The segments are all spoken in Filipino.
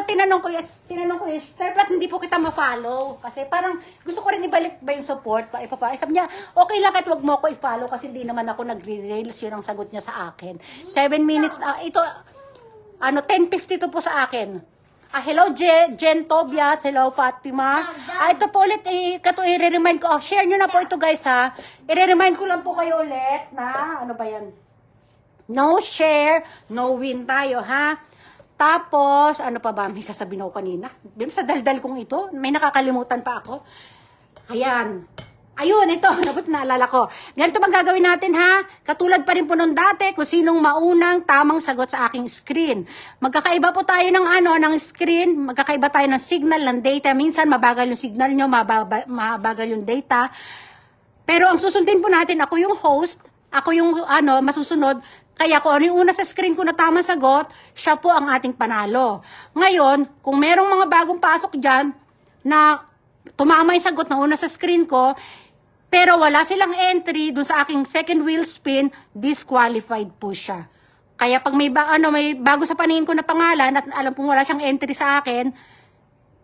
tinanong ko sir, ba't hindi po kita ma-follow? Kasi parang gusto ko rin ibalik ba yung support? Sabi niya, okay lang kahit wag mo ako i-follow kasi hindi naman ako nagre-rails. Yun ang sagot niya sa akin. 7 minutes, ito, 10:52 po sa akin. Hello, Jen Tobias. Hello, Fatima. Ito po ulit, i-remind ko. Share nyo na po ito, guys, ha. I-remind ko lang po kayo ulit na, ano ba yan? No share, no win tayo, ha? Tapos, ano pa ba? May sasabihin ako kanina. Sa daldal kong ito, may nakakalimutan pa ako. Ayan. Ayun, ito, nabot naalala ko. Ganito bang gagawin natin, ha? Katulad pa rin po nung dati, kung sinong maunang tamang sagot sa aking screen. Magkakaiba po tayo ng screen, magkakaiba tayo ng signal, ng data. Minsan, mabagal yung signal nyo, mabagal yung data. Pero ang susundin po natin, ako yung host, ako yung masusunod. Kaya kung ano yung una sa screen ko na tamang sagot, siya po ang ating panalo. Ngayon, kung merong mga bagong pasok dyan, na tumama yung sagot na una sa screen ko, pero wala silang entry dun sa aking second wheel spin, disqualified po siya. Kaya pag may bago sa paningin ko na pangalan at alam kong wala siyang entry sa akin,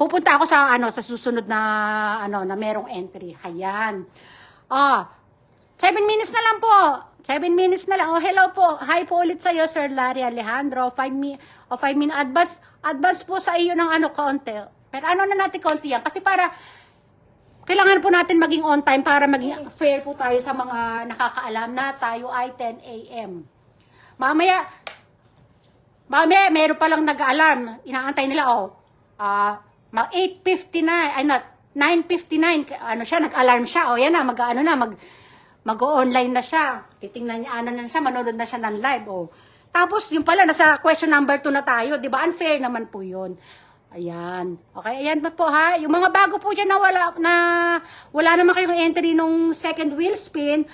pupunta ako sa sa susunod na na merong entry. Ayan. 7 minutes na lang po. 7 minutes na lang. Hello po. Hi po ulit sa iyo, Sir Larry Alejandro. 5 minute advance po sa iyo ng kaunti. Pero na natin konti yan kasi para kailangan po natin maging on time para maging fair po tayo sa mga nakakaalam na tayo ay 10 a.m. Mamaya, meron pa lang nag-alarm. Inaantay nila, 8:59, 9:59, siya, nag-alarm siya. Yan na, mag-online na siya. Titingnan niya, na siya, manonood na siya ng live, Tapos, yung pala, nasa question number 2 na tayo, di ba? Unfair naman po yun. Ayan. Okay, ayan po ha. Yung mga bago po dyan na wala naman kayong entry nung second wheel spin,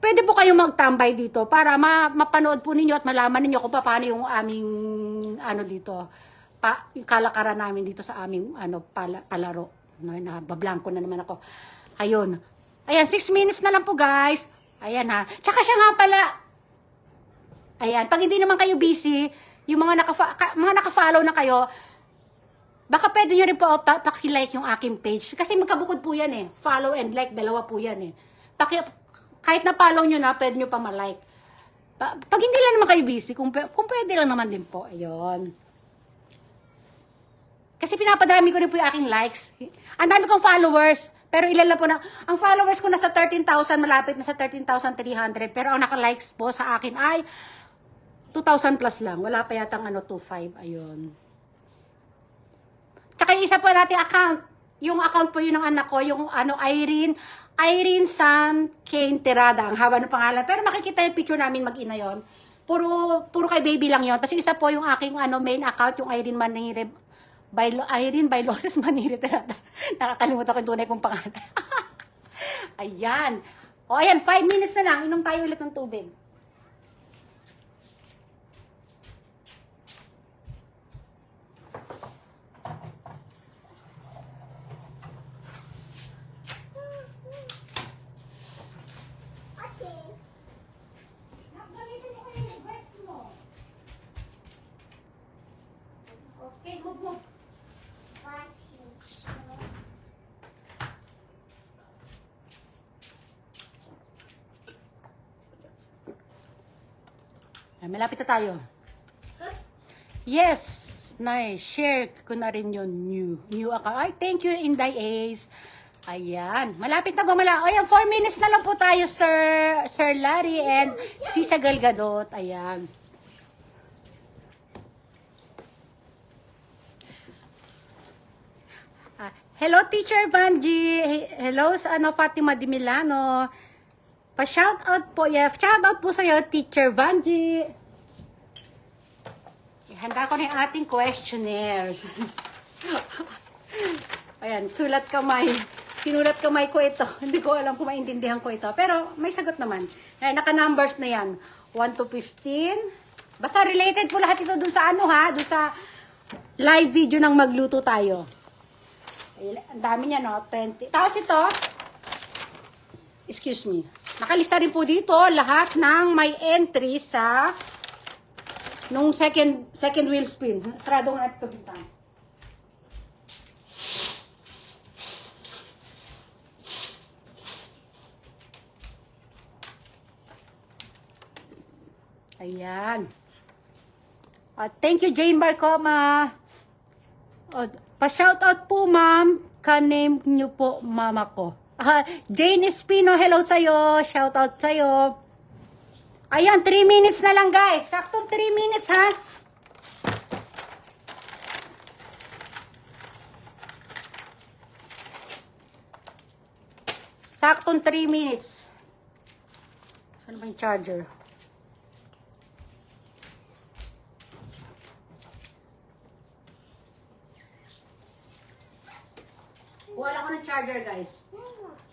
pwede po kayong magtambay dito para mapanood po ninyo at malaman ninyo kung paano yung aming dito, yung kalakaran namin dito sa aming palaro. Nabablanko na naman ako. Ayun. Ayan, 6 minutes na lang po guys. Ayan ha. Tsaka siya nga pala. Ayan, pag hindi naman kayo busy, yung mga naka-follow na kayo, baka pwede nyo rin po paki-like yung aking page. Kasi magkabukod po yan eh. Follow and like, dalawa po yan eh. Kahit na follow nyo na, pwede nyo pa ma-like. Pag hindi lang naman kayo busy, kung pwede lang naman din po. Ayun. Kasi pinapadami ko rin po yung aking likes. Ang dami kong followers. Pero ilan lang po ang followers ko nasa 13,000, malapit na sa 13,300. Pero ang naka-likes po sa akin ay 2,000 plus lang. Wala pa yatang 2,500. Ayun. Tsaka yung isa po natin account, yung account po yun ng anak ko, yung Irene San Kane Terada, ang haba ng pangalan. Pero makikita yung picture namin mag-ina yun. Puro kay baby lang yun. Tapos isa po yung aking main account, yung Irene Bailoses Manire Terada. Nakakalimutan ko yung tunay kong pangalan. Ayan. Ayan, 5 minutes na lang. Inom tayo ulit ng tubig. Malapit na tayo. Yes. Nice. Share ko na rin yung new account. Ay, thank you, Inday Ace. Ayan. Malapit na ba? Ayan, 4 minutes na lang po tayo, Sir Larry and Sisa Galgadot. Ayan. Hello, Teacher Vanji. Hello sa Fatima Di Milano. Pa-shoutout po. Yeah, shoutout po sa'yo, Teacher Vanji. Handa ko na yung ating questionnaire. Ayan, sulat kamay. Sinulat kamay ko ito. Hindi ko alam kung maintindihan ko ito. Pero may sagot naman. Ayan, naka-numbers na yan. 1 to 15. Basta related po lahat ito dun sa dun sa live video ng magluto tayo. Ang dami niya, 20. Tapos ito, excuse me, nakalista rin po dito lahat ng may entry sa Nung second wheel spin. Sarado nga natin ito bintang. Ayan. Thank you, Jane Barcoma. Pa-shoutout po, ma'am. Ka-name niyo po, mama ko. Jane Espino, hello sa'yo. Shoutout sa'yo. Ayan, 3 minutes na lang, guys. Saktong 3 minutes, ha? Saktong 3 minutes. Saan ba yung charger? Wala ko ng charger, guys.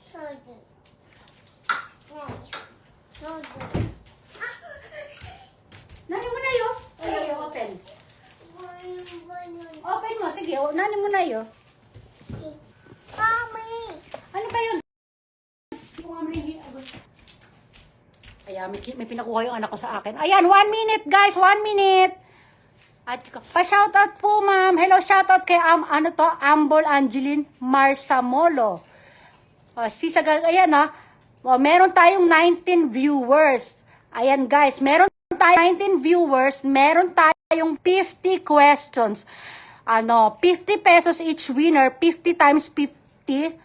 Charger. Nani mo na yun? Ay, open. Open mo, sige. Nani mo na yun. Mommy. Ano ba yun? Ayan, may pinakuha yung anak ko sa akin. Ayan, 1 minute, guys. 1 minute. At pa-shoutout po, ma'am. Hello, shoutout kay Ambol Angeline Marsamolo. Ayan, ha. Meron tayong 19 viewers. Ayan, guys. Meron tayong 19 viewers. Meron tayong 50 questions. 50 pesos each winner. 50 times 50.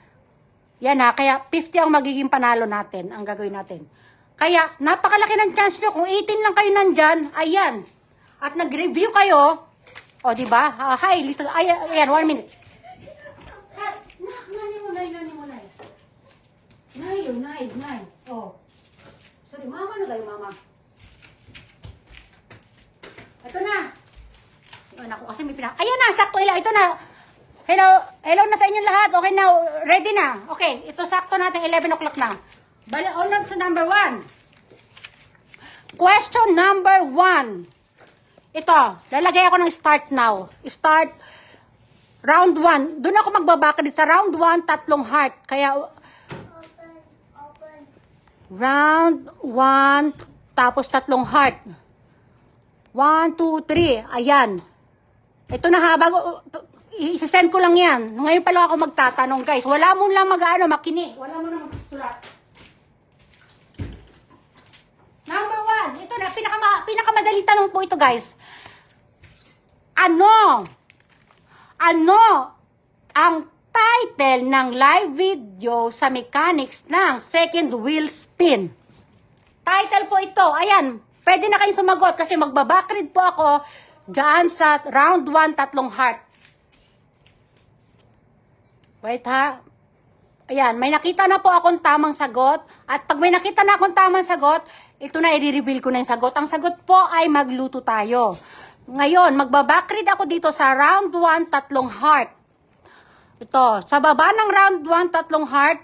Yan, ha. Kaya 50 ang magiging panalo natin. Ang gagawin natin. Kaya, napakalaki ng chance nyo. Kung 18 lang kayo nandyan, ayan. At nag-review kayo, o diba? Hi, little, ayan, 1 minute. Nani mo, nay. Nay. Oh. Sorry, mama na tayo, mama. Ito na. Yung anak ko kasi may ayan na, sakto ila. Ito na. Hello na sa inyong lahat. Okay na, ready na. Okay, ito sakto natin, 11 o'clock na. On na sa number 1. Question number 1. Ito, lalagay ako ng start now. Start, round 1. Doon ako magbabakad sa round 1, 3 heart. Kaya, Open. round 1, tapos 3 heart. 1, 2, 3. Ayan. Ito na ha, bago, i-send ko lang yan. Ngayon pa lang ako magtatanong, guys. Wala mo lang makinig. Wala mo lang magsulat. Number 1. Ito na, pinakamadaling tanong po ito, guys. Ano ang title ng live video sa mechanics ng second wheel spin? Title po ito. Ayan, pwede na kayong sumagot kasi magbabackread po ako dyan sa round 1, 3 heart. Wait ha. Ayan, may nakita na po akong tamang sagot. At pag may nakita na akong tamang sagot, ito na, i-reveal ko na yung sagot. Ang sagot po ay magluto tayo. Ngayon, magbabackread ako dito sa round 1, 3 heart. Ito, sa baba ng round 1, 3 heart,